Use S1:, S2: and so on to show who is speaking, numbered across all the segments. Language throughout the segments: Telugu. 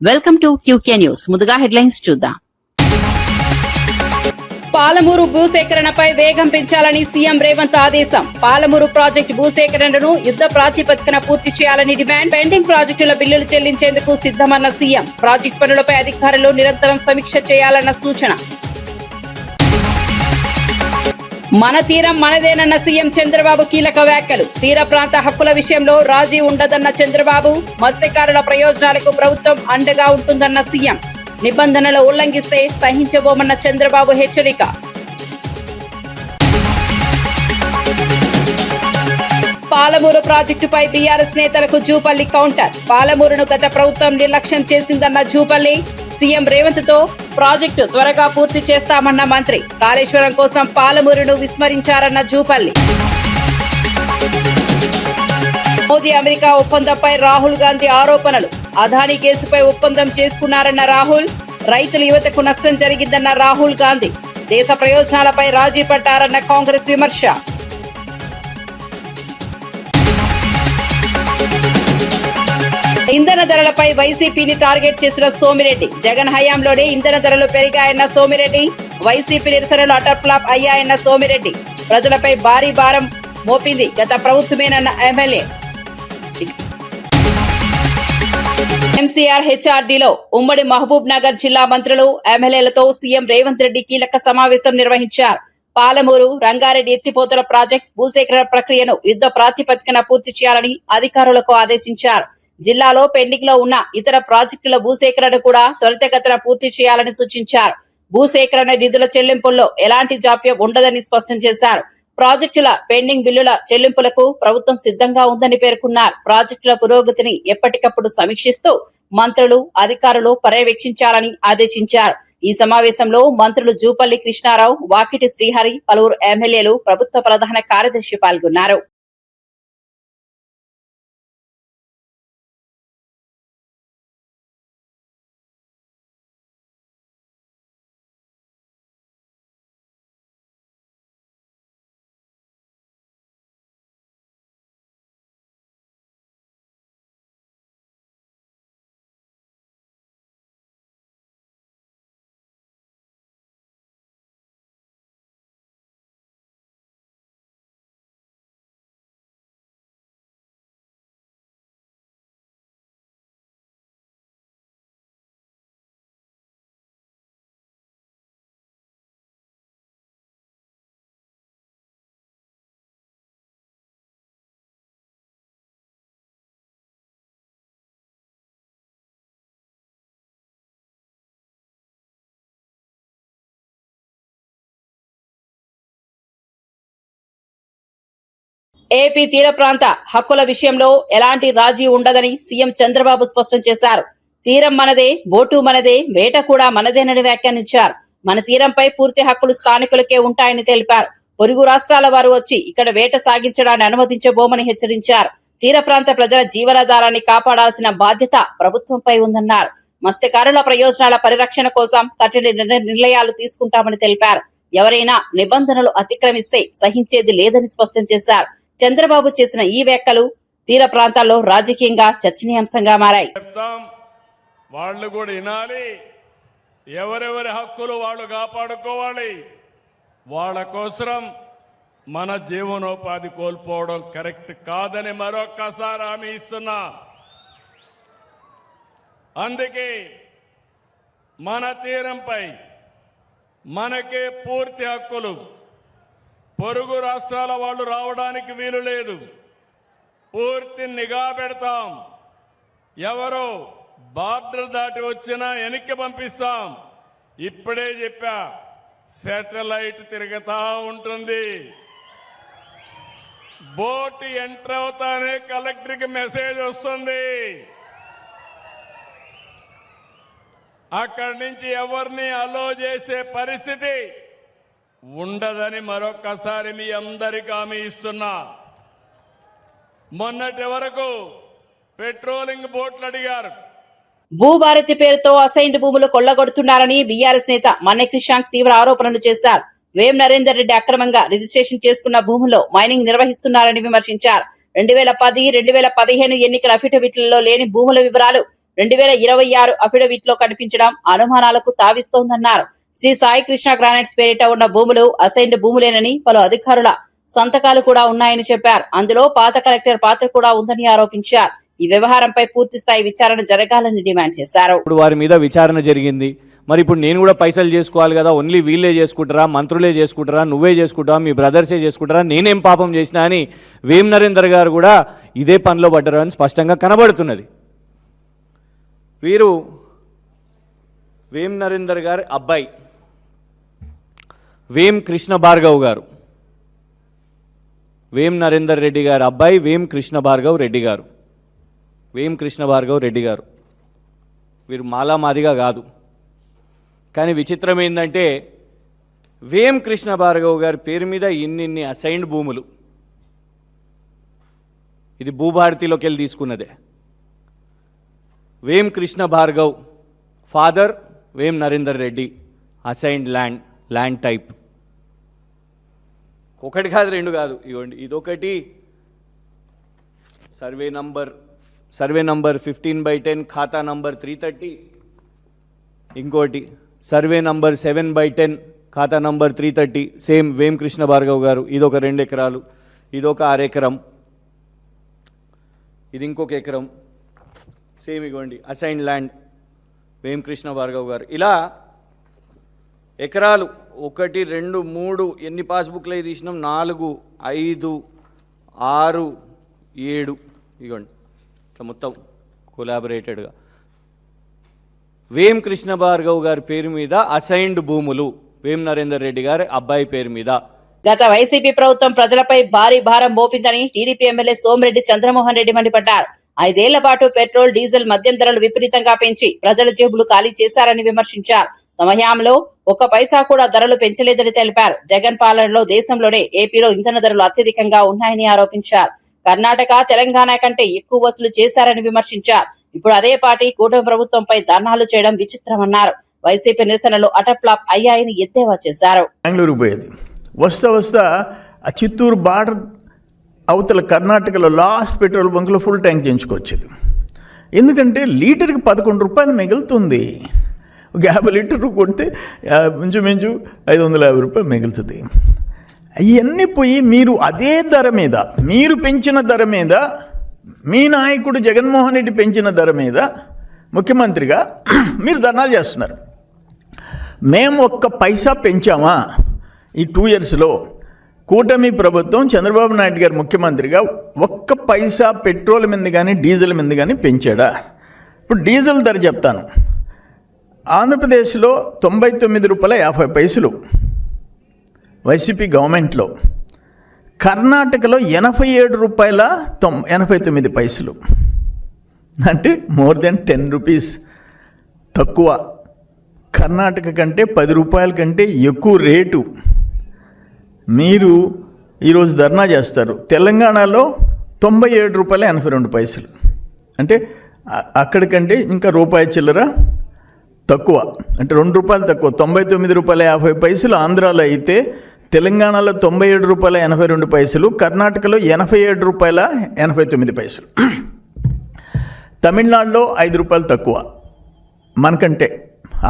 S1: Welcome to QK news. ముందుగా హెడ్లైన్స్ చూద్దాం. పాలమూరు భూసేకరణపై వేగం పెంచాలని సీఎం రేవంత్ ఆదేశం. పాలమూరు ప్రాజెక్టు భూసేకరణను యుద్ధ ప్రాతిపదికన పూర్తి చేయాలని డిమాండ్. పెండింగ్ ప్రాజెక్టుల బిల్లులు చెల్లించేందుకు సిద్దమన్న సీఎం. ప్రాజెక్టు పనులపై అధికారులు నిరంతరం సమీక్ష చేయాలన్న సూచన. మన తీరం మనదేనన్న సీఎం చంద్రబాబు కీలక వ్యాఖ్యలు. తీర ప్రాంత హక్కుల విషయంలో రాజీ ఉండదన్న చంద్రబాబు. మత్స్యకారుల ప్రయోజనాలకు ప్రభుత్వం అండగా ఉంటుందన్న సీఎం. నిబంధనలు ఉల్లంఘిస్తే సహించబోమన్న చంద్రబాబు హెచ్చరిక. పాలమూరు ప్రాజెక్టుపై బీఆర్ఎస్ నేతలకు జూపల్లి కౌంటర్. పాలమూరును గత ప్రభుత్వం నిర్లక్ష్యం చేసిందన్న జూపల్లి. సీఎం రేవంత్ తో ప్రాజెక్టు త్వరగా పూర్తి చేస్తామన్న మంత్రి. కాళేశ్వరం కోసం పాలమూరును విస్మరించారన్న జూపల్లి. మోదీ అమెరికా ఒప్పందంపై రాహుల్ గాంధీ ఆరోపణలు. అదానీ కేసుపై ఒప్పందం చేసుకున్నారన్న రాహుల్. రైతుల యువతకు నష్టం జరిగిందన్న రాహుల్ గాంధీ. దేశ ప్రయోజనాలపై రాజీ పడ్డారన్న కాంగ్రెస్ విమర్శ. ఇంధన ధరలపై వైసీపీని టార్గెట్ చేసిన సోమిరెడ్డి. జగన్ హయాంలోనే ఇంధన ధరలు పెరిగాయన్న సోమిరెడ్డి. వైసీపీ నిరసనలు అటర్ ఫ్లాప్ అయ్యాయన్న సోమిరెడ్డి. ప్రజలపై భారీ భారం మోపింది గత ప్రభుత్వమేనన్న ఎమ్మెల్యే. ఎంసీఆర్ హెచ్ఆర్డీలో ఉమ్మడి మహబూబ్ నగర్ జిల్లా మంత్రులు ఎమ్మెల్యేలతో సీఎం రేవంత్ రెడ్డి కీలక సమావేశం నిర్వహించారు. పాలమూరు రంగారెడ్డి ఎత్తిపోతల ప్రాజెక్టు భూసేకరణ ప్రక్రియను యుద్ధ ప్రాతిపదికన పూర్తి చేయాలని అధికారులకు ఆదేశించారు. జిల్లాలో పెండింగ్ లో ఉన్న ఇతర ప్రాజెక్టుల భూసేకరణ కూడా త్వరితగతిన పూర్తి చేయాలని సూచించారు. భూసేకరణ నిధుల చెల్లింపుల్లో ఎలాంటి జాప్యం ఉండదని స్పష్టం చేశారు. ప్రాజెక్టుల పెండింగ్ బిల్లుల చెల్లింపులకు ప్రభుత్వం సిద్ధంగా ఉందని పేర్కొన్నారు. ప్రాజెక్టుల పురోగతిని ఎప్పటికప్పుడు సమీక్షిస్తూ మంత్రులు అధికారులు పర్యవేక్షించాలని ఆదేశించారు. ఈ సమావేశంలో మంత్రులు జూపల్లి కృష్ణారావు, వాకిటి శ్రీహరి, పలువురు ఎమ్మెల్యేలు, ప్రభుత్వ ప్రధాన కార్యదర్శి పాల్గొన్నారు. ఏపీ తీర ప్రాంత హక్కుల విషయంలో ఎలాంటి రాజీ ఉండదని సీఎం చంద్రబాబు స్పష్టం చేశారు. తీరం మనదే, బోటు మనదే, వేట కూడా మనదేనని వ్యాఖ్యానించారు. మన తీరంపై పూర్తి హక్కులు స్థానికులకే ఉంటాయని తెలిపారు. పొరుగు రాష్ట్రాల వారు వచ్చి ఇక్కడ వేట సాగించడాన్ని అనుమతించబోమని హెచ్చరించారు. తీర ప్రాంత ప్రజల జీవనాధారాన్ని కాపాడాల్సిన బాధ్యత ప్రభుత్వంపై ఉందన్నారు. మత్స్యకారుల ప్రయోజనాల పరిరక్షణ కోసం కఠిన నిర్ణయాలు తీసుకుంటామని తెలిపారు. ఎవరైనా నిబంధనలు అతిక్రమిస్తే సహించేది లేదని స్పష్టం చేశారు. చంద్రబాబు చేసిన ఈ వ్యాఖ్యలు తీర ప్రాంతాల్లో రాజకీయంగా చర్చనీయాంశంగా మారాయి.
S2: వాళ్ళు కూడా వినాలి, ఎవరెవరి హక్కులు వాళ్ళు కాపాడుకోవాలి. వాళ్ళ కోసం మన జీవనోపాధి కోల్పోవడం కరెక్ట్ కాదని మరొక్కసారి హామీ ఇస్తున్నా. అందుకే మన తీరంపై మనకే పూర్తి హక్కులు. పొరుగు రాష్ట్రాల వాళ్ళు రావడానికి వీలు లేదు. పూర్తి నిఘా పెడతాం. ఎవరో బార్డర్ దాటి వచ్చినా వెనక్కి పంపిస్తాం. ఇప్పుడే చెప్పా, శాటిలైట్ తిరుగుతా ఉంటుంది. బోట్ ఎంటర్ అవుతానే కలెక్టర్కి మెసేజ్ వస్తుంది. అక్కడి నుంచి ఎవరిని అలో చేసే పరిస్థితి ఉండదని మరొక్కసారి మీ అందరికీ హామీ ఇస్తున్నా. మొన్నటి వరకు పెట్రోలింగ్ బోట్లు అడిగారు.
S1: భూభారతి పేరుతో అసైన్డ్ భూములు కొల్లగొడుతున్నారని బీఆర్ఎస్ నేత మన్నె క్రిషాంక్ తీవ్ర ఆరోపణలు చేశారు. వేం నరేందర్ రెడ్డి అక్రమంగా రిజిస్ట్రేషన్ చేసుకున్న భూముల్లో మైనింగ్ నిర్వహిస్తున్నారని విమర్శించారు. 2010, 2015 ఎన్నికల అఫిడవిట్లలో లేని భూముల వివరాలు 2026 అఫిడవిట్ లో కనిపించడం అనుమానాలకు తావిస్తోందన్నారు. శ్రీ సాయి కృష్ణ గ్రానైట్స్ పేరిట ఉన్న భూములు అసైన్డ్ భూములేనని, పలు అధికారుల సంతకాలు కూడా ఉన్నాయని చెప్పారు. అందులో పాత కలెక్టర్ పాత్ర కూడా ఉందని ఆరోపించారు. ఈ వ్యవహారంపై పూర్తి స్థాయి విచారణ జరగాలని డిమాండ్ చేశారు.
S3: ఇప్పుడు వారి మీద విచారణ జరిగింది. మరి ఇప్పుడు నేను కూడా పైసలు చేసుకోవాలి కదా, ఓన్లీ వీళ్ళే చేసుకుంటారా, మంత్రులే చేసుకుంటారా, నువ్వే చేసుకుంటావా, మీ బ్రదర్సే చేసుకుంటారా, నేనేం పాపం చేసినా అని వేం నరేందర్ గారు కూడా ఇదే పనిలో పడ్డారు అని స్పష్టంగా కనబడుతున్నది. వీరు వేం నరేందర్ గారి అబ్బాయి వేం కృష్ణ భార్గవ్ గారు, వేం నరేందర్ రెడ్డి గారి అబ్బాయి వేం కృష్ణ భార్గవ్ రెడ్డి గారు, వేం కృష్ణ భార్గవ్ రెడ్డి గారు. వీరు మాలామాదిగా కాదు. కానీ విచిత్రం ఏంటంటే వేం కృష్ణ భార్గవ్ గారి పేరు మీద ఇన్ని అసైన్డ్ భూములు. ఇది భూభారతిలోకి వెళ్ళి తీసుకున్నదే. వేం Krishna Bhargav father Vem Narender Reddy, assigned land type. ఒకటి కాదు, రెండు కాదు, ఇవ్వండి. ఇదొకటి సర్వే నంబర్ 15/10 ఖాతా నంబర్ 330. ఇంకోటి సర్వే నంబర్ 7/10 ఖాతా నంబర్ 330, సేమ్ వేం కృష్ణ భార్గవ్ గారు. ఇదొక 2 ఎకరాలు, ఇదొక 6 ఎకరం, ఇది ఇంకొక ఎకరం, సేమ్ ఇవ్వండి అసైన్డ్ ల్యాండ్ వేం కృష్ణ భార్గవ్ గారు. ఇలా ఎకరాలు 1, 2, 3 ఎన్ని పాస్బుక్లు అయి తీసినాం, 4, 5, 6, 7 ఇవ్వండి. ఇట్లా మొత్తం కొలాబరేటెడ్గా వేం కృష్ణ భార్గవ్ గారి పేరు మీద అసైన్డ్ భూములు వేం నరేందర్ రెడ్డి గారి అబ్బాయి పేరు మీద.
S1: గత వైసీపీ ప్రభుత్వం ప్రజలపై భారీ భారం మోపిందని టీడీపీ ఎమ్మెల్యే సోమిరెడ్డి చంద్రమోహన్ రెడ్డి మండిపడ్డారు. 5 ఏళ్ల పాటు పెట్రోల్, డీజిల్, మద్యం ధరలు విపరీతంగా పెంచి ప్రజల జేబులు ఖాళీ చేశారని విమర్శించారు. తమ హయాంలో 1 పైసా కూడా ధరలు పెంచలేదని తెలిపారు. జగన్ పాలనలో దేశంలోనే ఏపీలో ఇంధన ధరలు అత్యధికంగా ఉన్నాయని ఆరోపించారు. కర్ణాటక, తెలంగాణ కంటే ఎక్కువ వసూలు చేశారని విమర్శించారు. ఇప్పుడు అదే పార్టీ కూటమి ప్రభుత్వంపై ధర్నాలు చేయడం విచిత్రమన్నారు. వైసీపీ నిరసనలు అటప్లాప్ అయ్యాయని ఎద్దేవా చేశారు.
S4: బెంగళూరు పోయేది, వస్తా ఆ చిత్తూరు బార్డర్ అవతల కర్ణాటకలో లాస్ట్ పెట్రోల్ బంక్లో ఫుల్ ట్యాంక్ చేయించుకొచ్చేది. ఎందుకంటే లీటర్కి 11 రూపాయలు మిగులుతుంది. ఒక 50 లీటర్లు కొడితే మించు 550 రూపాయలు మిగులుతుంది. ఇవన్నీ పోయి మీరు అదే ధర మీద, మీరు పెంచిన ధర మీద, మీ నాయకుడు జగన్మోహన్ రెడ్డి పెంచిన ధర మీద ముఖ్యమంత్రిగా మీరు ధర్నాలు చేస్తున్నారు. మేము 1 పైసా పెంచామా ఈ 2 ఇయర్స్లో? కూటమి ప్రభుత్వం చంద్రబాబు నాయుడు గారు ముఖ్యమంత్రిగా 1 పైసా పెట్రోల్ మీద కానీ డీజిల్ మీద కానీ పెంచాడా? ఇప్పుడు డీజిల్ ధర చెప్తాను. ఆంధ్రప్రదేశ్లో 99 రూపాయల 50 పైసలు వైసీపీ గవర్నమెంట్లో, కర్ణాటకలో 87 రూపాయల 89 పైసలు, అంటే మోర్ దెన్ 10 రూపీస్ తక్కువ. కర్ణాటక కంటే 10 రూపాయల కంటే ఎక్కువ రేటు మీరు ఈరోజు ధర్నా చేస్తారు. తెలంగాణలో 97 రూపాయల 82 పైసలు, అంటే అక్కడికంటే ఇంకా రూపాయి చిల్లర తక్కువ, అంటే 2 రూపాయలు తక్కువ. 99 రూపాయల 50 పైసలు ఆంధ్రాలో అయితే, తెలంగాణలో 97 రూపాయల 82 పైసలు, కర్ణాటకలో 87 రూపాయల 89 పైసలు, తమిళనాడులో 5 రూపాయలు తక్కువ మనకంటే.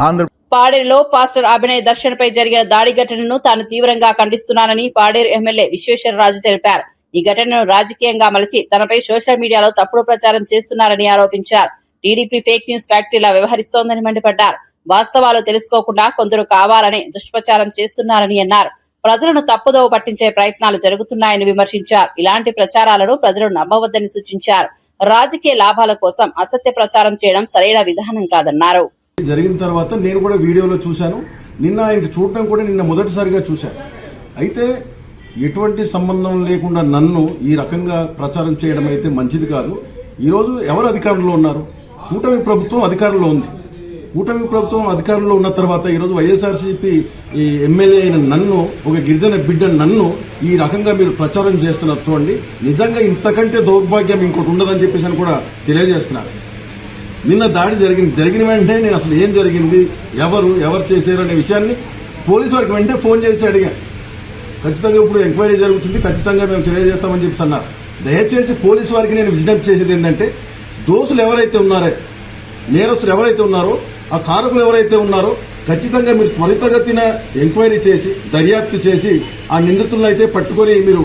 S4: ఆంధ్ర
S1: పాడేరులో పాస్టర్ అభినయ్ దర్శన్పై జరిగిన దాడి ఘటనను తాను తీవ్రంగా ఖండిస్తున్నానని పాడేరు ఎమ్మెల్యే విశ్వేశ్వరరాజు తెలిపారు. ఈ ఘటనను రాజకీయంగా మలచి తనపై సోషల్ మీడియాలో తప్పుడు ప్రచారం చేస్తున్నారని ఆరోపించారు. టీడీపీ ఫేక్ న్యూస్ ఫ్యాక్టరీలా వ్యవహరిస్తోందని మండిపడ్డారు. వాస్తవాలు తెలుసుకోకుండా కొందరు కావాలని దుష్ప్రచారం చేస్తున్నారని అన్నారు. ప్రజలను తప్పుదోవ పట్టించే ప్రయత్నాలు జరుగుతున్నాయని విమర్శించారు. ఇలాంటి ప్రచారాలను ప్రజలు నమ్మవద్దని సూచించారు. రాజకీయ లాభాల కోసం అసత్య ప్రచారం చేయడం సరైన విధానం కాదన్నారు.
S5: జరిగిన తర్వాత నేను కూడా వీడియోలో చూశాను. నిన్న ఆయనకి చూడటం కూడా నిన్న మొదటిసారిగా చూశాను. అయితే ఎటువంటి సంబంధం లేకుండా నన్ను ఈ రకంగా ప్రచారం చేయడం అయితే మంచిది కాదు. ఈరోజు ఎవరు అధికారంలో ఉన్నారు? కూటమి ప్రభుత్వం అధికారంలో ఉంది. కూటమి ప్రభుత్వం అధికారంలో ఉన్న తర్వాత ఈరోజు వైఎస్ఆర్సీపీ ఈ ఎమ్మెల్యే అయిన నన్ను, ఒక గిరిజన బిడ్డ నన్ను ఈ రకంగా మీరు ప్రచారం చేస్తున్నారు. చూడండి, నిజంగా ఇంతకంటే దౌర్భాగ్యం ఇంకోటి ఉండదని చెప్పేసి అని కూడా తెలియజేస్తున్నారు. నిన్న దాడి జరిగిన వెంటనే నేను అసలు ఏం జరిగింది, ఎవరు చేశారు అనే విషయాన్ని పోలీసు వారికి వెంటనే ఫోన్ చేసి అడిగాను. ఖచ్చితంగా ఇప్పుడు ఎంక్వైరీ జరుగుతుంది, ఖచ్చితంగా మేము తెలియజేస్తామని చెప్పి అన్నారు. దయచేసి పోలీసు వారికి నేను విజ్ఞప్తి చేసేది ఏంటంటే, దోషులు ఎవరైతే ఉన్నారో నేరస్తులు ఎవరైతే ఉన్నారో ఆ కారకులు ఎవరైతే ఉన్నారో ఖచ్చితంగా మీరు త్వరితగతిన ఎంక్వైరీ చేసి దర్యాప్తు చేసి ఆ నిందితులను అయితే పట్టుకొని మీరు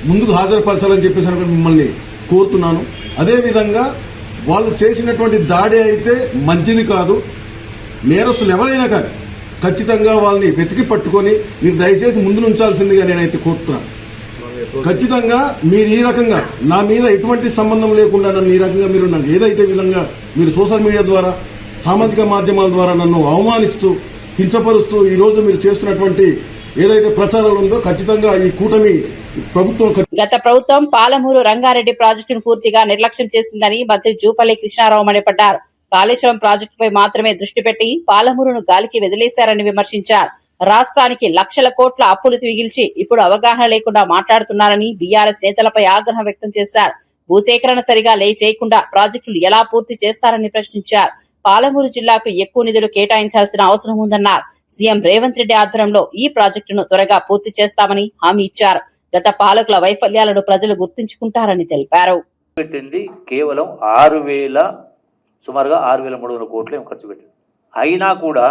S5: ముందుకు హాజరుపరచాలని చెప్పేసి మిమ్మల్ని కోరుతున్నాను. అదేవిధంగా వాళ్ళు చేసినటువంటి దాడి అయితే మంచిది కాదు. నేరస్తులు ఎవరైనా కానీ ఖచ్చితంగా వాళ్ళని వెతికి పట్టుకొని మీరు దయచేసి ముందు ఉంచాల్సిందిగా నేనైతే కోరుతున్నాను. ఖచ్చితంగా మీరు ఈ రకంగా నా మీద ఎటువంటి సంబంధం లేకుండా నన్ను ఈ రకంగా మీరు నాకు ఏదైతే విధంగా మీరు సోషల్ మీడియా ద్వారా సామాజిక మాధ్యమాల ద్వారా నన్ను అవమానిస్తూ కించపరుస్తూ ఈరోజు మీరు చేస్తున్నటువంటి ఏదైతే ప్రచారాలు ఉందో ఖచ్చితంగా ఈ కూటమి ప్రభుత్వం
S1: గత ప్రభుత్వం పాలమూరు రంగారెడ్డి ప్రాజెక్టును పూర్తిగా నిర్లక్ష్యం చేసిందని మంత్రి జూపల్లి కృష్ణారావు మండిపడ్డారు. కాళేశ్వరం ప్రాజెక్టుపై మాత్రమే దృష్టి పెట్టి పాలమూరును గాలికి వదిలేశారని విమర్శించారు. రాష్ట్రానికి లక్షల కోట్ల అప్పులు మిగిల్చి ఇప్పుడు అవగాహన లేకుండా మాట్లాడుతున్నారని బీఆర్ఎస్ నేతలపై ఆగ్రహం వ్యక్తం చేశారు. భూసేకరణ సరిగా చేయకుండా ప్రాజెక్టులు ఎలా పూర్తి చేస్తారని ప్రశ్నించారు. పాలమూరు జిల్లాకు ఎక్కువ నిధులు కేటాయించాల్సిన అవసరం ఉందన్నారు. సీఎం రేవంత్ రెడ్డి ఆధ్వర్యంలో ఈ ప్రాజెక్టును త్వరగా పూర్తి చేస్తామని హామీ ఇచ్చారు. గత పాలకుల వైఫల్యాలను ప్రజలు గుర్తుంచుకుంటారని తెలిపారు.
S6: కేవలం సుమారుగా 6,300 కోట్లు ఖర్చు పెట్టింది. అయినా కూడా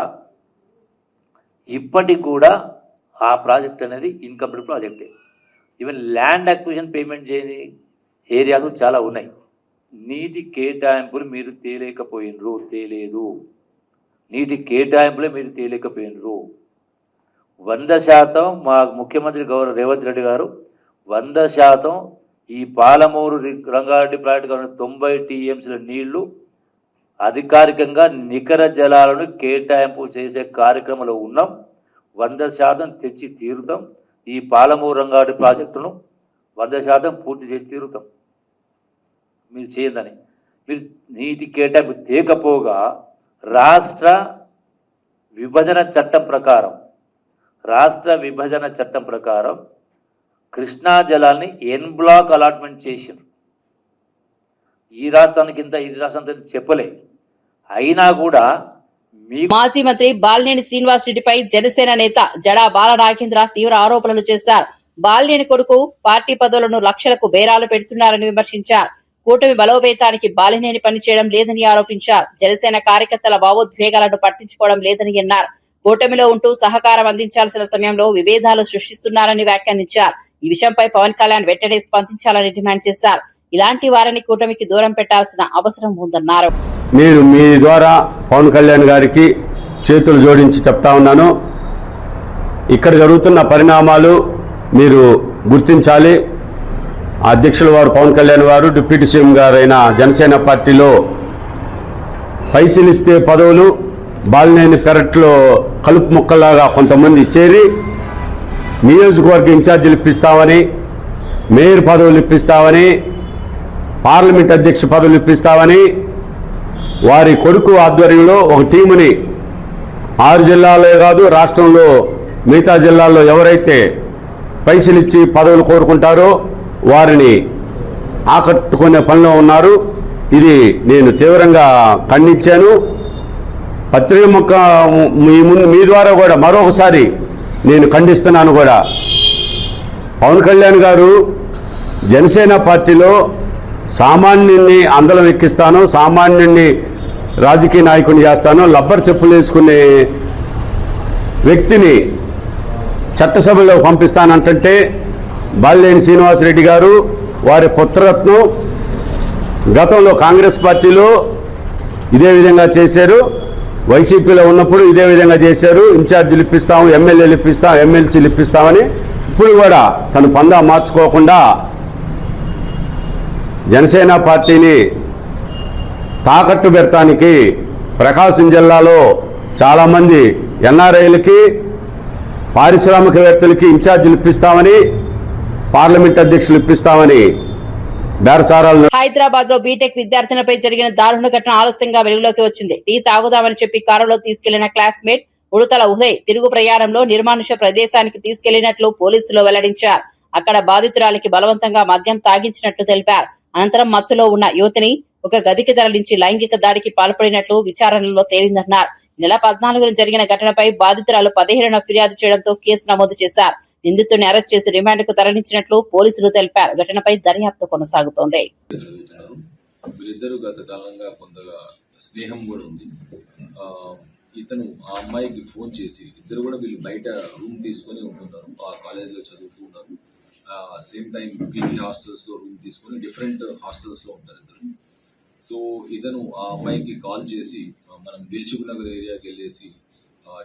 S6: ఇప్పటికి కూడా ఆ ప్రాజెక్ట్ అనేది ఇన్కంప్లీట్ ప్రాజెక్టే. ఈవెన్ ల్యాండ్ అక్విజిషన్ పేమెంట్ చేయని ఏరియాలు చాలా ఉన్నాయి. నీటి కేటాయింపులు మీరు తేలేదు. నీటి కేటాయింపులే మీరు తేలేకపోయినరు. 100% మా ముఖ్యమంత్రి గౌరవ రేవంత్ రెడ్డి గారు 100% ఈ పాలమూరు రంగారెడ్డి ప్రాజెక్టు 90 టీఎంసీల నీళ్లు అధికారికంగా నికర జలాలను కేటాయింపు చేసే కార్యక్రమంలో ఉన్నాం. 100% తెచ్చి తీరుతాం. ఈ పాలమూరు రంగారెడ్డి ప్రాజెక్టును 100% పూర్తి చేసి తీరుతాం. మీరు చేయదని మీరు నీటి కేటాయింపు తేకపోగా రాష్ట్ర విభజన చట్టం ప్రకారం కృష్ణా జలాన్ని ఎన్ బ్లాక్ అలాట్మెంట్ చేశారు. ఈ రాష్ట్రానికి ఇంత చెప్పలే. అయినా కూడా
S1: మాజీ మంత్రి బాలినేని శ్రీనివాస్ రెడ్డిపై జనసేన నేత జడా బాల నాగేంద్ర తీవ్ర ఆరోపణలు చేశారు. బాలినేని కొడుకు పార్టీ పదవులను లక్షలకు బేరాలు పెడుతున్నారని విమర్శించారు. కూటమి బలోపేతానికి బాలినేని పనిచేయడం లేదని ఆరోపించారు. జనసేన కార్యకర్తల భావోద్వేగాలను పట్టించుకోవడం లేదని అన్నారు. కూటమిలో ఉంటూ సహకారం అందించాల్సిన సమయంలో విభేదాలు సృష్టిస్తున్నారని వ్యాఖ్యానించారు. ఈ విషయంపై పవన్ కళ్యాణ్ వెంటనే స్పందించాలని డిమాండ్ చేశారు. ఇలాంటి వారిని కూటమికి దూరం పెట్టాల్సిన అవసరం ఉందన్నారు.
S7: నేను మీ ద్వారా పవన్ కళ్యాణ్ గారికి చేతులు జోడించి చెప్తా ఉన్నాను. ఇక్కడ జరుగుతున్న పరిణామాలు మీరు గుర్తించాలి. అధ్యక్షుల వారు పవన్ కళ్యాణ్ గారు డిప్యూటీ సీఎం గారైన జనసేన పార్టీలో పైసలిస్తే పదవులు బాలినేని పెరట్లో కలుపు మొక్కల్లాగా కొంతమంది చేరి నియోజకవర్గ ఇన్ఛార్జీలు ఇప్పిస్తామని, మేయర్ పదవులు ఇప్పిస్తామని, పార్లమెంట్ అధ్యక్ష పదవులు ఇప్పిస్తామని వారి కొడుకు ఆధ్వర్యంలో ఒక టీముని 6 జిల్లాలే కాదు రాష్ట్రంలో మిగతా జిల్లాల్లో ఎవరైతే పైసలు ఇచ్చి పదవులు కోరుకుంటారో వారిని ఆకట్టుకునే పనిలో ఉన్నారు. ఇది నేను తీవ్రంగా ఖండించాను. పత్రిక మీ ద్వారా కూడా మరొకసారి నేను ఖండిస్తున్నాను కూడా. పవన్ కళ్యాణ్ గారు జనసేన పార్టీలో సామాన్యుడిని అందలం ఎక్కిస్తాను, సామాన్యుడిని రాజకీయ నాయకుని చేస్తాను, లబ్బర్ చెప్పులు వేసుకునే వ్యక్తిని చట్టసభలో పంపిస్తానంటే బాలినేని శ్రీనివాసరెడ్డి గారు వారి పుత్రరత్నం గతంలో కాంగ్రెస్ పార్టీలో ఇదే విధంగా చేశారు, వైసీపీలో ఉన్నప్పుడు ఇదే విధంగా చేశారు. ఇన్ఛార్జీలు ఇప్పిస్తాము, ఎమ్మెల్యేలు ఇప్పిస్తాం, ఎమ్మెల్సీలు ఇప్పిస్తామని ఇప్పుడు కూడా తను పందా మార్చుకోకుండా జనసేన పార్టీని తాకట్టు పెడతానికి ప్రకాశం జిల్లాలో చాలామంది ఎన్ఆర్ఐలకి పారిశ్రామికవేత్తలకి ఇన్ఛార్జీలు ఇప్పిస్తామని, పార్లమెంట్ అధ్యక్షులు ఇప్పిస్తామని బేరసారాలు.
S1: హైదరాబాద్ లో బీటెక్ విద్యార్థినిపై జరిగిన దారుణ ఘటన ఆలస్యంగా వెలుగులోకి వచ్చింది. టీ తాగుదామని చెప్పి కారులో తీసుకెళ్లిన క్లాస్మేట్ ఉడతల ఉదయ్ తిరుగు ప్రయాణంలో నిర్మానుష్య ప్రదేశానికి తీసుకెళ్లినట్లు పోలీసులు వెల్లడించారు. అక్కడ బాధితురాలికి బలవంతంగా మద్యం తాగించినట్లు తెలిపారు. అనంతరం మత్తులో ఉన్న యువతిని ఒక గదికి తరలించి లైంగిక దాడికి పాల్పడినట్లు విచారణలో తేలిందన్నారు. నెల 14న జరిగిన ఘటనపై బాధితురాలు 17న ఫిర్యాదు చేయడంతో కేసు నమోదు చేశారు. నిందితుడిని అరెస్ట్ చేసి రిమాండ్ కు తరలించినట్లు పోలీసులు తెలిపారు. ఘటనపై దర్యాప్తు కొనసాగుతోంది.
S8: వీరిద్దరూ గత కాలంగా కొంతగా స్నేహం కూడా ఉంది. ఇతను ఆ అమ్మాయికి ఫోన్ చేసి, ఇద్దరు కూడా వీళ్ళు బయట రూమ్ తీసుకొని ఉంటున్నారు, ఆ కాలేజ్లో చదువుతూ ఉన్నారు. సేమ్ టైం పీజీ హాస్టల్స్లో రూమ్ తీసుకొని డిఫరెంట్ హాస్టల్స్లో ఉంటారు ఇద్దరు. సో ఇతను ఆ అమ్మాయికి కాల్ చేసి మనం దిల్సుఖ్ నగర్ ఏరియాకి వెళ్ళేసి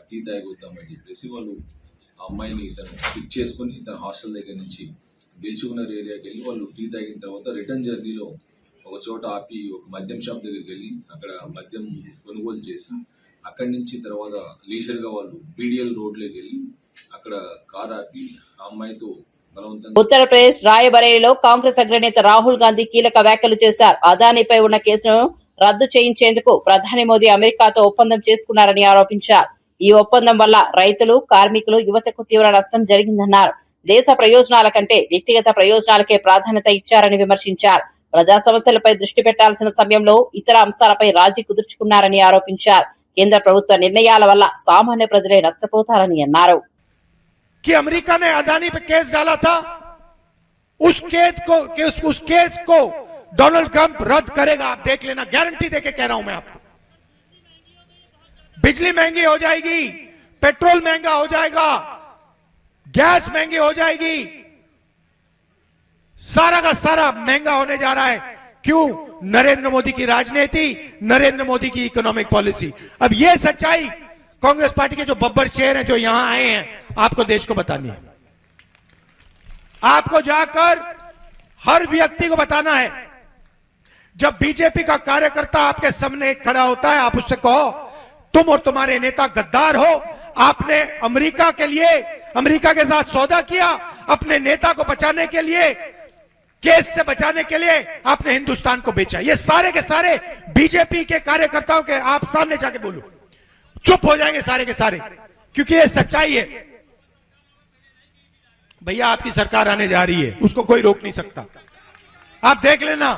S8: టీ తాగొద్దామని చెప్పేసి వాళ్ళు ఆ అమ్మాయిని ఇతను పిక్ చేసుకొని ఇతను హాస్టల్ దగ్గర నుంచి దిల్సుఖ్ నగర్ ఏరియాకి వెళ్ళి వాళ్ళు టీ తాగిన తర్వాత రిటర్న్ జర్నీలో ఒక చోట ఆపి ఒక మద్యం షాప్ దగ్గరికి వెళ్ళి అక్కడ మద్యం కొనుగోలు చేసి అక్కడి నుంచి తర్వాత లీజర్గా వాళ్ళు బీడిఎల్ రోడ్లోకి వెళ్ళి అక్కడ కార్ ఆపి ఆ అమ్మాయితో బలవంతంగా.
S1: ఉత్తరప్రదేశ్ రాయబరేలీలో కాంగ్రెస్ అగ్రనేత రాహుల్ గాంధీ కీలక వ్యాఖ్యలు చేశారు. అదానీపై ఉన్న కేసును రద్దు చేయించేందుకు ప్రధాని మోదీ అమెరికాతో ఒప్పందం చేసుకున్నారని ఆరోపించారు. ఈ ఒప్పందం వల్ల రైతులు, కార్మికులు, యువతకు తీవ్ర నష్టం జరిగిందన్నారు. దేశ ప్రయోజనాల కంటే వ్యక్తిగత ప్రయోజనాలకే ప్రాధాన్యత ఇచ్చారని విమర్శించారు. ప్రజా సమస్యలపై దృష్టి పెట్టాల్సిన సమయంలో ఇతర అంశాలపై రాజీ కుదుర్చుకున్నారని ఆరోపించారు. కేంద్ర ప్రభుత్వ నిర్ణయాల వల్ల సామాన్య ప్రజలే నష్టపోతారని అన్నారు.
S9: कि अमेरिका ने अदानी पे केस डाला था, उस केस को डोनाल्ड ट्रंप रद्द करेगा, आप देख लेना, गारंटी देके कह रहा हूं मैं आपको। बिजली महंगी हो जाएगी, पेट्रोल महंगा हो जाएगा, गैस महंगी हो जाएगी, सारा का सारा महंगा होने जा रहा है। क्यों? नरेंद्र मोदी की राजनीति, नरेंद्र मोदी की इकोनॉमिक पॉलिसी। अब यह सच्चाई कांग्रेस पार्टी के जो बब्बर शेर हैं जो यहां आए हैं, आपको देश को बतानी है। आपको जाकर हर व्यक्ति को बताना है। जब बीजेपी का कार्यकर्ता आपके सामने खड़ा होता है, आप उससे कहो तुम और तुम्हारे नेता गद्दार हो, आपने अमेरिका के लिए, अमेरिका के साथ सौदा किया, अपने नेता को बचाने के लिए, केस से बचाने के लिए आपने हिंदुस्तान को बेचा। ये सारे के सारे बीजेपी के कार्यकर्ताओं के आप सामने जाके बोलो, चुप हो जाएंगे सारे के सारे, क्योंकि ये सच्चाई है। भैया आपकी सरकार आने जा रही है, उसको कोई रोक नहीं सकता, आप देख लेना।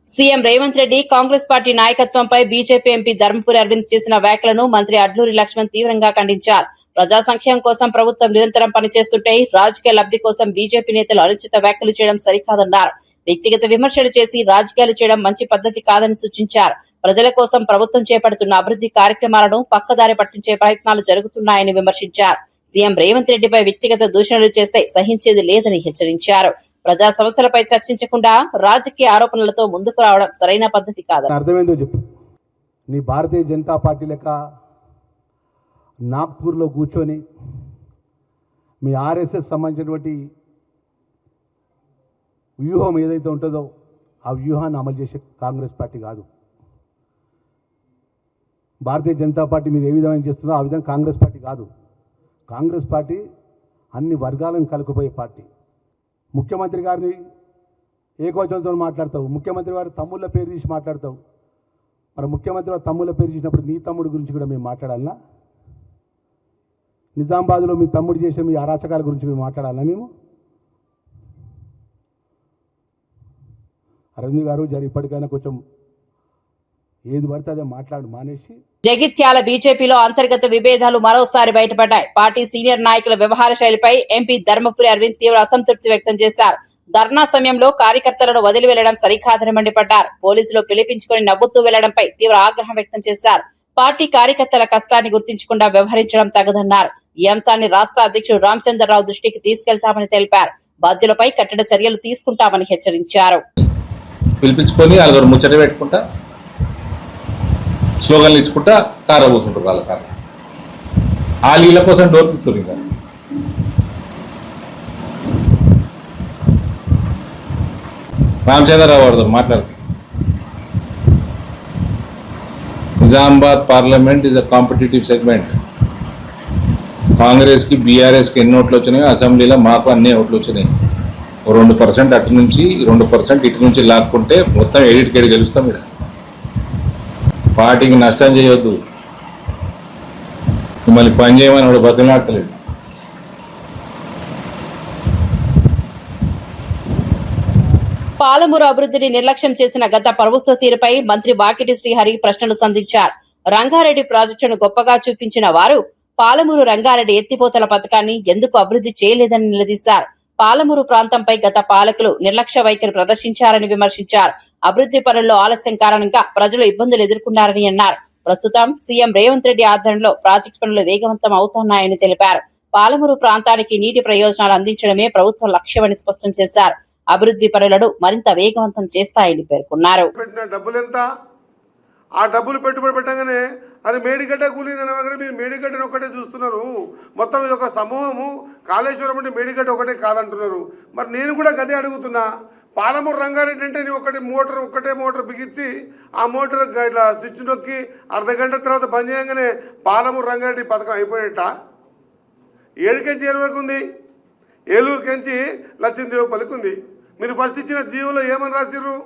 S1: సీఎం రేవంత్ రెడ్డి కాంగ్రెస్ పార్టీ నాయకత్వంపై బీజేపీ ఎంపీ ధర్మపురి అరవింద్ చేసిన వ్యాఖ్యలను మంత్రి అడ్లూరి లక్ష్మణ్ తీవ్రంగా ఖండించారు. ప్రజా సంక్షేమం కోసం ప్రభుత్వం నిరంతరం పనిచేస్తుంటే రాజకీయ లబ్ధి కోసం బీజేపీ నేతలు అనుచిత వ్యాఖ్యలు చేయడం సరికాదన్నారు. వ్యక్తిగత విమర్శలు చేసి రాజకీయాలు చేయడం మంచి పద్ధతి కాదని సూచించారు. ప్రజల కోసం ప్రభుత్వం చేపడుతున్న అభివృద్ధి కార్యక్రమాలను పక్కదారి పట్టించే ప్రయత్నాలు జరుగుతున్నాయని విమర్శించారు. సీఎం రేవంత్ రెడ్డిపై వ్యక్తిగత దూషణలు చేస్తే సహించేది లేదని హెచ్చరించారు. ప్రజా సమస్యలపై చర్చించకుండా రాజకీయ ఆరోపణలతో ముందుకు రావడం సరైన పద్ధతి కాదని.
S10: అర్థమైందో చెప్పు. నీ భారతీయ జనతా పార్టీ లెక్క నాగ్పూర్లో కూర్చొని మీ ఆర్ఎస్ఎస్ సంబంధించినటువంటి వ్యూహం ఏదైతే ఉంటుందో ఆ వ్యూహాన్ని అమలు చేసే కాంగ్రెస్ పార్టీ కాదు. భారతీయ జనతా పార్టీ మీరు ఏ విధంగా చేస్తుందో ఆ విధంగా కాంగ్రెస్ పార్టీ కాదు. కాంగ్రెస్ పార్టీ అన్ని వర్గాలను కలుపుకుపోయే పార్టీ. ముఖ్యమంత్రి గారిని ఏకవచనంతో మాట్లాడతావు, ముఖ్యమంత్రి వారి తమ్ముళ్ళ పేరు తీసి మాట్లాడతావు. మరి ముఖ్యమంత్రి వారి తమ్ముళ్ళ పేరు తీసినప్పుడు నీ తమ్ముడి గురించి కూడా మేము మాట్లాడాలన్నా? నిజామాబాద్లో మీ తమ్ముడు చేసే మీ అరాచకాల గురించి మేము మాట్లాడాలన్నా? మేము అరవింద్ గారు జరి ఇప్పటికైనా కొంచెం ఏది పడితే అదే మానేసి.
S1: జగిత్యాల బీజేపీలో అంతర్గత విభేదాలు మరోసారి బయటపడ్డాయి. పార్టీ సీనియర్ నాయకుల వ్యవహార శైలిపై ఎంపీ ధర్మపురి అరవింద్ తీవ్ర అసంతృప్తి వ్యక్తం చేశారు. ధర్నా సమయంలో కార్యకర్తలను వదిలి వెళ్లడం సరికాదని మండిపడ్డారు. పోలీసులు పిలిపించుకుని నవ్వుతూ వెళ్లడంపై తీవ్ర ఆగ్రహం వ్యక్తం చేశారు. పార్టీ కార్యకర్తల కష్టాన్ని గుర్తించకుండా వ్యవహరించడం తగదన్నారు. ఈ అంశాన్ని రాష్ట్ర అధ్యక్షుడు రామచంద్రరావు దృష్టికి తీసుకెళ్తామని తెలిపారు. బాధ్యులపై కఠిన చర్యలు తీసుకుంటామని హెచ్చరించారు.
S11: పిలిపించుకొని వాళ్ళ ముచ్చట పెట్టుకుంటా స్లోగన్లు ఇచ్చుకుంటా కార కూర్చుంటారు. వాళ్ళ కార వాళ్ళ ఇళ్ళ కోసం డోర్ తీస్తారు. ఇంకా రామచంద్రరావు గారితో మాట్లాడుతూ Nizamabad parliament is a competitive segment. కాంగ్రెస్కి బీఆర్ఎస్కి ఎన్ని ఓట్లు వచ్చినాయో అసెంబ్లీలో మాకు అన్ని ఓట్లు వచ్చినాయి. 2% అటు నుంచి 2% ఇటు నుంచి లాక్కుంటే మొత్తం 8 గెలుస్తాం. ఇక్కడ పార్టీకి నష్టం చేయొద్దు, మిమ్మల్ని పని చేయమని వాడు బతిలాడతలేడు.
S1: పాలమూరు అభివృద్ధిని నిర్లక్ష్యం చేసిన గత ప్రభుత్వ తీరుపై మంత్రి వాకిటి శ్రీహరి ప్రశ్నలు సంధించారు. రంగారెడ్డి ప్రాజెక్టును గొప్పగా చూపించిన వారు పాలమూరు రంగారెడ్డి ఎత్తిపోతల పథకాన్ని ఎందుకు అభివృద్ధి చేయలేదని నిలదీశారు. పాలమూరు ప్రాంతంపై గత పాలకులు నిర్లక్ష్య వైఖరి ప్రదర్శించారని విమర్శించారు. అభివృద్ధి పనుల్లో ఆలస్యం కారణంగా ప్రజలు ఇబ్బందులు ఎదుర్కొన్నారని అన్నారు. ప్రస్తుతం సీఎం రేవంత్ రెడ్డి ఆధ్వర్యంలో ప్రాజెక్టు పనులు వేగవంతం అవుతున్నాయని తెలిపారు. పాలమూరు ప్రాంతానికి నీటి ప్రయోజనాలు అందించడమే ప్రభుత్వ లక్ష్యమని స్పష్టం చేశారు. అభివృద్ధి పనులను మరింత వేగవంతం చేస్తాయని పేర్కొన్నారు.
S10: ఆ డబ్బులు పెట్టుబడి పెట్టగానే అది మేడిగడ్డ కూలిందని మీరు మేడిగడ్డను ఒకటే చూస్తున్నారు. మొత్తం ఇది ఒక సమూహము. కాళేశ్వరం అంటే మేడిగడ్డ ఒకటే కాదంటున్నారు. మరి నేను కూడా గదే అడుగుతున్నా. పాలమూరు రంగారెడ్డి అంటే నీ ఒకటే మోటార్ బిగించి ఆ మోటార్ ఇట్లా స్విచ్ నొక్కి అర్ధగంట తర్వాత బంద్ చేయగానే పాలమూరు రంగారెడ్డి పథకం అయిపోయేట. 7 కెంచి 7 వరకు ఉంది. ఏలూరు కెంచి లచ్చిందేవపల్లికి ఉంది. మీరు ఫస్ట్ ఇచ్చిన జీవోలో ఏమని రాసిర్రు?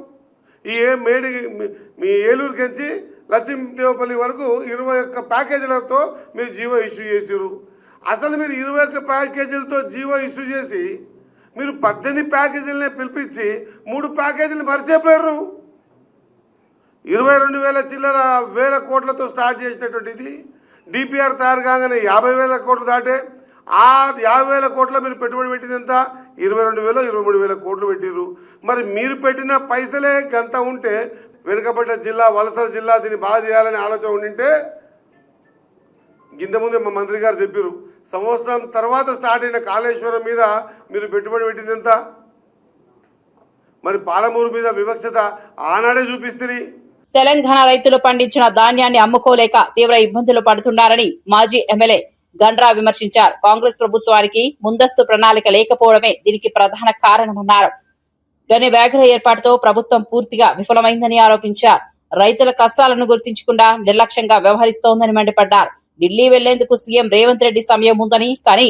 S10: మీ ఏలూరు కెంచి లచ్చిందేవపల్లి వరకు 21 ప్యాకేజీలతో మీరు జీవో ఇష్యూ చేసిర్రు. అసలు మీరు 21 ప్యాకేజీలతో జీవో ఇష్యూ చేసి మీరు 18 ప్యాకేజీలనే పిలిపించి 3 ప్యాకేజీలు మరిచిపోయారు. 22,000 చిల్లర వేల కోట్లతో స్టార్ట్ చేసినటువంటిది డిపిఆర్ తయారు కాగానే 50,000 కోట్లు దాటే. ఆ 50,000 కోట్ల మీరు పెట్టుబడి పెట్టినంత 22,000 23,000 కోట్లు పెట్టిర్రు. మరి మీరు పెట్టిన పైసలే గంత ఉంటే వెనుకబడ్డ జిల్లా వలసల జిల్లా దీన్ని బాగా చేయాలని ఆలోచన ఉండింటే ఇంతకుముందే మా మంత్రి గారు చెప్పారు. సంవత్సరం తర్వాత స్టార్ట్ అయిన కాళేశ్వరం మీద మీరు పెట్టుబడి పెట్టిందంత. మరి పాలమూరు మీద వివక్షత ఆనాడే చూపిస్తుంది.
S1: తెలంగాణ రైతులు పండించిన ధాన్యాన్ని అమ్ముకోలేక తీవ్ర ఇబ్బందులు పడుతున్నారని మాజీ ఎమ్మెల్యే గండ్రా విమర్శించారు. కాంగ్రెస్ ప్రభుత్వానికి ముందస్తు ప్రణాళిక లేకపోవడమే దీనికి ప్రధాన కారణమన్నారు. గని బ్యాగుల ఏర్పాటుతో ప్రభుత్వం పూర్తిగా విఫలమైందని ఆరోపించారు. రైతుల కష్టాలను గుర్తించకుండా నిర్లక్ష్యంగా వ్యవహరిస్తోందని మండిపడ్డారు. ఢిల్లీ వెళ్లేందుకు సీఎం రేవంత్ రెడ్డి సమయం ఉందని, కానీ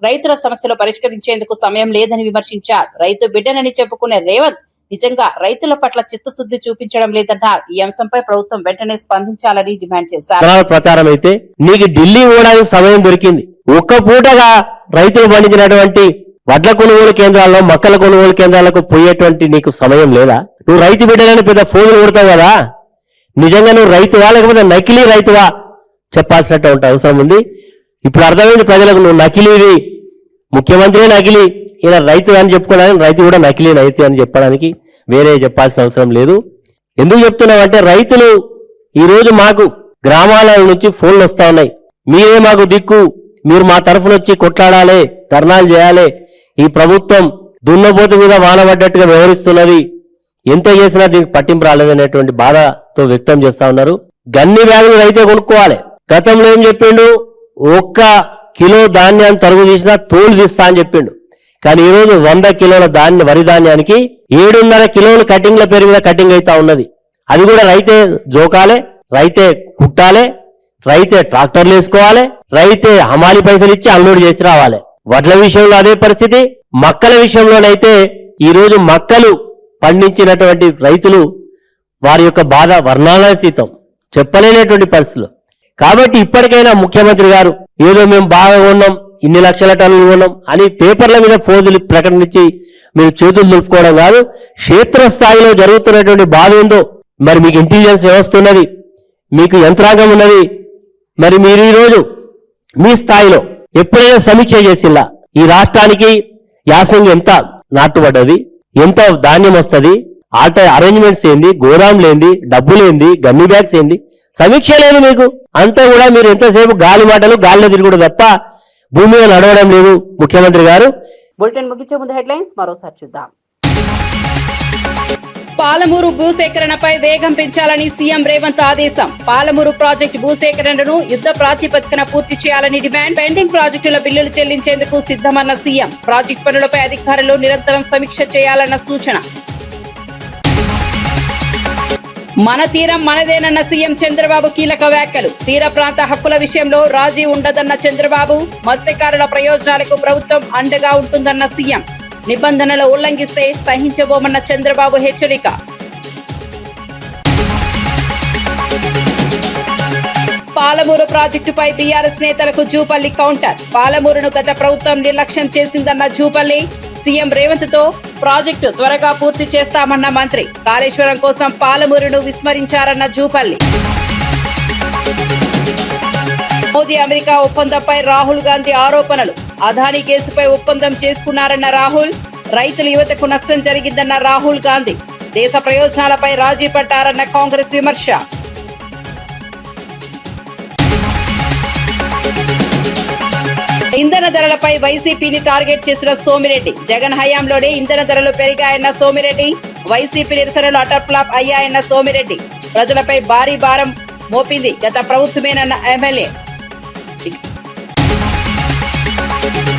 S1: రైతుల సమస్యలు పరిష్కరించేందుకు సమయం లేదని విమర్శించారు. రైతు బిడ్డనని చెప్పుకునే రేవంత్ నిజంగా రైతుల పట్ల చిత్తశుద్ది చూపించడం లేదన్నారు. ఈ అంశంపై ప్రభుత్వం వెంటనే స్పందించాలని డిమాండ్ చేశారు.
S12: ప్రచారం అయితే నీకు ఢిల్లీ పోవడానికి సమయం దొరికింది. ఒక్క పూటగా రైతులు పండించినటువంటి వడ్ల కొనుగోలు కేంద్రాల్లో, మొక్కల కొనుగోలు కేంద్రాలకు పోయేటువంటి నీకు సమయం లేదా? నువ్వు రైతు బిడ్డలని పెద్ద ఫోన్లు కొడతావు కదా. నిజంగా నువ్వు రైతువా లేకపోతే నకిలీ రైతువా చెప్పాల్సినట్టు అవసరం ఉంది. ఇప్పుడు అర్థమైంది ప్రజలకు, నువ్వు నకిలీది. ముఖ్యమంత్రి నకిలీ, ఈయన రైతు అని చెప్పుకోవడానికి రైతు కూడా నకిలీ రైతు అని చెప్పడానికి వేరే చెప్పాల్సిన అవసరం లేదు. ఎందుకు చెప్తున్నామంటే రైతులు ఈరోజు మాకు గ్రామాల నుంచి ఫోన్లు వస్తా ఉన్నాయి. మీరే మాకు దిక్కు, మీరు మా తరఫున వచ్చి కొట్లాడాలి, ధర్నాలు చేయాలి. ఈ ప్రభుత్వం దున్నపోతు మీద వానబడ్డట్టుగా వ్యవహరిస్తున్నది, ఎంత చేసినా దీనికి పట్టింపు రాలేదనేటువంటి బాధతో వ్యక్తం చేస్తా ఉన్నారు. గన్ని బ్యాగులు రైతే కొనుక్కోవాలి. గతంలో ఏం చెప్పిండు? 1 కిలో ధాన్యాన్ని తరుగు తీసినా తోలు తీస్తా అని చెప్పిండు. కానీ ఈరోజు 100 కిలోల వరి ధాన్యానికి 7.5 కిలోలు కటింగ్ల పేరు మీద కటింగ్ అవుతా ఉన్నది. అది కూడా రైతే జోకాలే, రైతే కుట్టాలే, రైతే ట్రాక్టర్లు వేసుకోవాలి, రైతే హమాలి పైసలు ఇచ్చి అన్లోడ్ చేసి రావాలి. వడ్ల విషయంలో అదే పరిస్థితి. మక్కల విషయంలోనైతే ఈరోజు మక్కలు పండించినటువంటి రైతులు వారి యొక్క బాధ వర్ణాతీతం, చెప్పలేనటువంటి పరిస్థితులు. కాబట్టి ఇప్పటికైనా ముఖ్యమంత్రి గారు ఏదో మేము బాగా ఉన్నాం, ఇన్ని లక్షల టన్నులు కొన్నాం అని పేపర్ల మీద ఫోజులు ప్రకటించి మీరు చేతులు దులుపుకోవడం కాదు. క్షేత్రస్థాయిలో జరుగుతున్నటువంటి బాధ ఏందో, మరి మీకు ఇంటెలిజెన్స్ వ్యవస్థ ఉన్నది, మీకు యంత్రాంగం ఉన్నది. మరి మీరు ఈరోజు మీ స్థాయిలో ఎప్పుడైనా సమీక్ష చేసిల్లా? ఈ రాష్ట్రానికి యాసంగి ఎంత నాటుబడ్డది, ఎంత ధాన్యం వస్తుంది, అరేంజ్మెంట్స్ ఏంది, గోదాములు ఏంది, డబ్బులేంది, గన్ని బ్యాగ్స్ ఏంది, సమీక్ష లేదు మీకు. అంతా కూడా మీరు ఎంతసేపు గాలి మాటలు, గాలిలో తిరుగుడు తప్ప భూమి మీద నడవడం లేదు ముఖ్యమంత్రి గారు.
S1: బులెటిన్ ముగించే ముందు హెడ్లైన్స్ మరోసారి చూద్దాం. పాలమూరు భూసేకరణపై వేగం పెంచాలని సీఎం రేవంత్ ఆదేశం. పాలమూరు ప్రాజెక్టు భూసేకరణను యుద్ధ ప్రాతిపదికన పూర్తి చేయాలని డిమాండ్. పెండింగ్ ప్రాజెక్టుల బిల్లులు చెల్లించేందుకు సిద్ధమన్న సీఎం. ప్రాజెక్టు పనులపై అధికారులు నిరంతరం సమీక్ష చేయాలన్న సూచన. మన తీరం మనదేనన్న సీఎం చంద్రబాబు కీలక వ్యాఖ్యలు. తీర ప్రాంత హక్కుల విషయంలో రాజీ ఉండదన్న చంద్రబాబు. మత్స్యకారుల ప్రయోజనాలకు ప్రభుత్వం అండగా ఉంటుందన్న సీఎం. నిబంధనలు ఉల్లంఘిస్తే సహించబోమన్న చంద్రబాబు హెచ్చరిక. పాలమూరు ప్రాజెక్టుపై బీఆర్ఎస్ నేతలకు జూపల్లి కౌంటర్. పాలమూరును గత ప్రభుత్వం నిర్లక్ష్యం చేసిందన్న జూపల్లి. సీఎం రేవంత్ తో ప్రాజెక్టు త్వరగా పూర్తి చేస్తామన్న మంత్రి. కాళేశ్వరం కోసం పాలమూరును విస్మరించారన్న జూపల్లి. మోదీ అమెరికా ఒప్పందంపై రాహుల్ గాంధీ ఆరోపణలు. అదానీ కేసుపై ఒప్పందం చేసుకున్నారన్న రాహుల్. రైతుల యువతకు నష్టం జరిగిందన్న రాహుల్ గాంధీ. దేశ ప్రయోజనాలపై రాజీ పడ్డారన్న కాంగ్రెస్ విమర్శ. ఇంధన ధరలపై వైసీపీని టార్గెట్ చేసిన సోమిరెడ్డి. జగన్ హయాంలోనే ఇంధన ధరలు పెరిగాయన్న సోమిరెడ్డి. వైసీపీ నిరసనలు అటర్ ఫ్లాప్ అయ్యాయన్న సోమిరెడ్డి. ప్రజలపై భారీ భారం మోపింది గత ప్రభుత్వమేనన్న ఎమ్మెల్యే.